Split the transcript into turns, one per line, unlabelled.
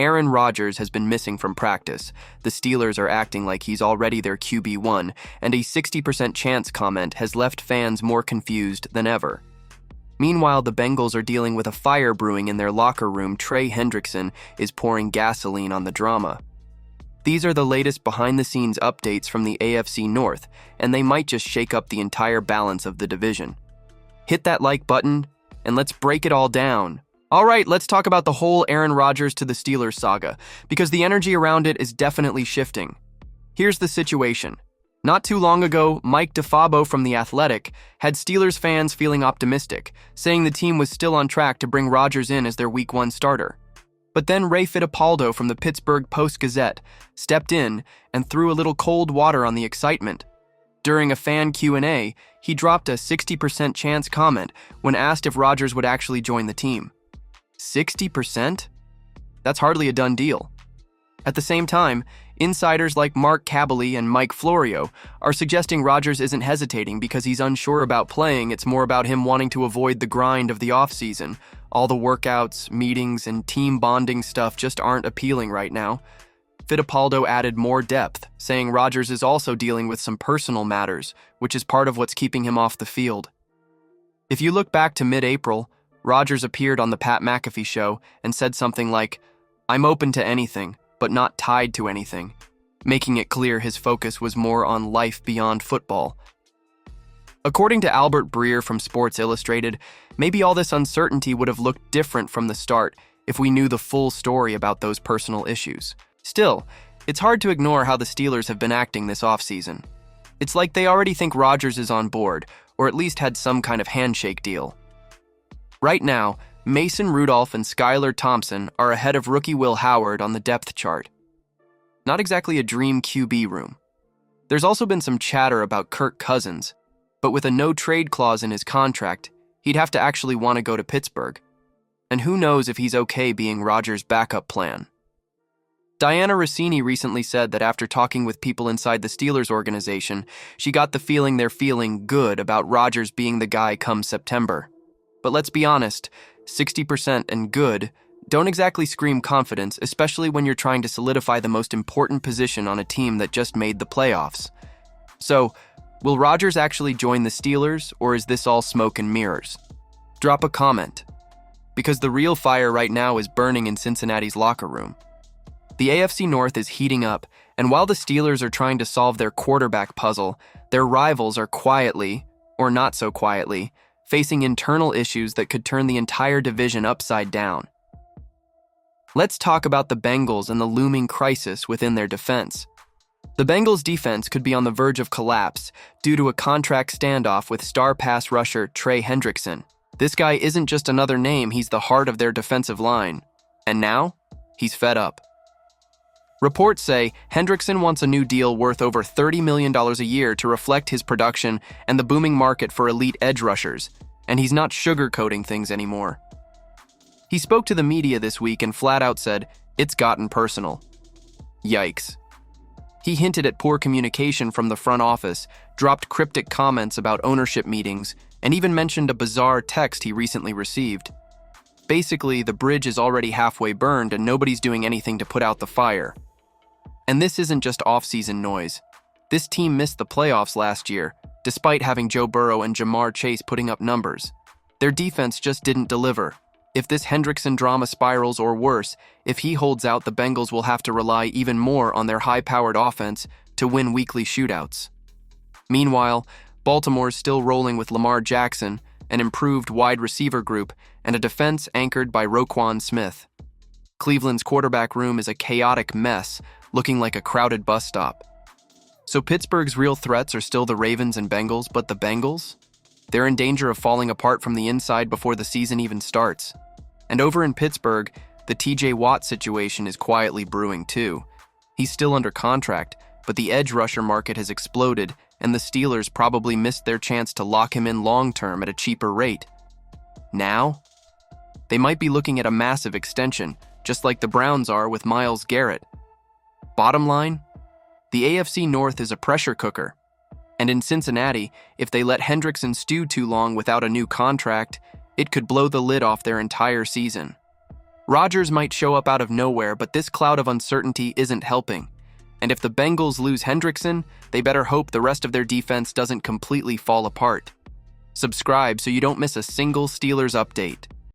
Aaron Rodgers has been missing from practice. The Steelers are acting like he's already their QB1, and a 60% chance comment has left fans more confused than ever. Meanwhile, the Bengals are dealing with a fire brewing in their locker room. Trey Hendrickson is pouring gasoline on the drama. These are the latest behind-the-scenes updates from the AFC North, and they might just shake up the entire balance of the division. Hit that like button, and let's break it all down. All right, let's talk about the whole Aaron Rodgers to the Steelers saga, because the energy around it is definitely shifting. Here's the situation. Not too long ago, Mike DeFabo from The Athletic had Steelers fans feeling optimistic, saying the team was still on track to bring Rodgers in as their Week 1 starter. But then Ray Fittipaldo from the Pittsburgh Post-Gazette stepped in and threw a little cold water on the excitement. During a fan Q&A, he dropped a 60% chance comment when asked if Rodgers would actually join the team. 60%? That's hardly a done deal. At the same time, insiders like Mark Kaboly and Mike Florio are suggesting Rodgers isn't hesitating because he's unsure about playing. It's more about him wanting to avoid the grind of the offseason. All the workouts, meetings, and team bonding stuff just aren't appealing right now. Fittipaldo added more depth, saying Rodgers is also dealing with some personal matters, which is part of what's keeping him off the field. If you look back to mid-April, Rodgers appeared on the Pat McAfee show and said something like, "I'm open to anything, but not tied to anything," making it clear his focus was more on life beyond football. According to Albert Breer from Sports Illustrated, maybe all this uncertainty would have looked different from the start if we knew the full story about those personal issues. Still, it's hard to ignore how the Steelers have been acting this offseason. It's like they already think Rodgers is on board, or at least had some kind of handshake deal. Right now, Mason Rudolph and Skylar Thompson are ahead of rookie Will Howard on the depth chart. Not exactly a dream QB room. There's also been some chatter about Kirk Cousins, but with a no-trade clause in his contract, he'd have to actually want to go to Pittsburgh. And who knows if he's okay being Rodgers' backup plan. Diana Rossini recently said that after talking with people inside the Steelers organization, she got the feeling they're feeling good about Rodgers being the guy come September. But let's be honest, 60% and good don't exactly scream confidence, especially when you're trying to solidify the most important position on a team that just made the playoffs. So, will Rodgers actually join the Steelers, or is this all smoke and mirrors? Drop a comment, because the real fire right now is burning in Cincinnati's locker room. The AFC North is heating up, and while the Steelers are trying to solve their quarterback puzzle, their rivals are quietly, or not so quietly, facing internal issues that could turn the entire division upside down. Let's talk about the Bengals and the looming crisis within their defense. The Bengals' defense could be on the verge of collapse due to a contract standoff with star pass rusher Trey Hendrickson. This guy isn't just another name, he's the heart of their defensive line. And now, he's fed up. Reports say Hendrickson wants a new deal worth over $30 million a year to reflect his production and the booming market for elite edge rushers, and he's not sugarcoating things anymore. He spoke to the media this week and flat out said, "It's gotten personal." Yikes. He hinted at poor communication from the front office, dropped cryptic comments about ownership meetings, and even mentioned a bizarre text he recently received. Basically, the bridge is already halfway burned and nobody's doing anything to put out the fire. And this isn't just off-season noise. This team missed the playoffs last year, despite having Joe Burrow and Jamar Chase putting up numbers. Their defense just didn't deliver. If this Hendrickson drama spirals, or worse, if he holds out, the Bengals will have to rely even more on their high-powered offense to win weekly shootouts. Meanwhile, Baltimore's still rolling with Lamar Jackson, an improved wide receiver group, and a defense anchored by Roquan Smith. Cleveland's quarterback room is a chaotic mess, looking like a crowded bus stop. So Pittsburgh's real threats are still the Ravens and Bengals, but the Bengals? They're in danger of falling apart from the inside before the season even starts. And over in Pittsburgh, the TJ Watt situation is quietly brewing too. He's still under contract, but the edge rusher market has exploded, and the Steelers probably missed their chance to lock him in long-term at a cheaper rate. Now, they might be looking at a massive extension, just like the Browns are with Myles Garrett. Bottom line, the AFC North is a pressure cooker. And in Cincinnati, if they let Hendrickson stew too long without a new contract, it could blow the lid off their entire season. Rodgers might show up out of nowhere, but this cloud of uncertainty isn't helping. And if the Bengals lose Hendrickson, they better hope the rest of their defense doesn't completely fall apart. Subscribe so you don't miss a single Steelers update.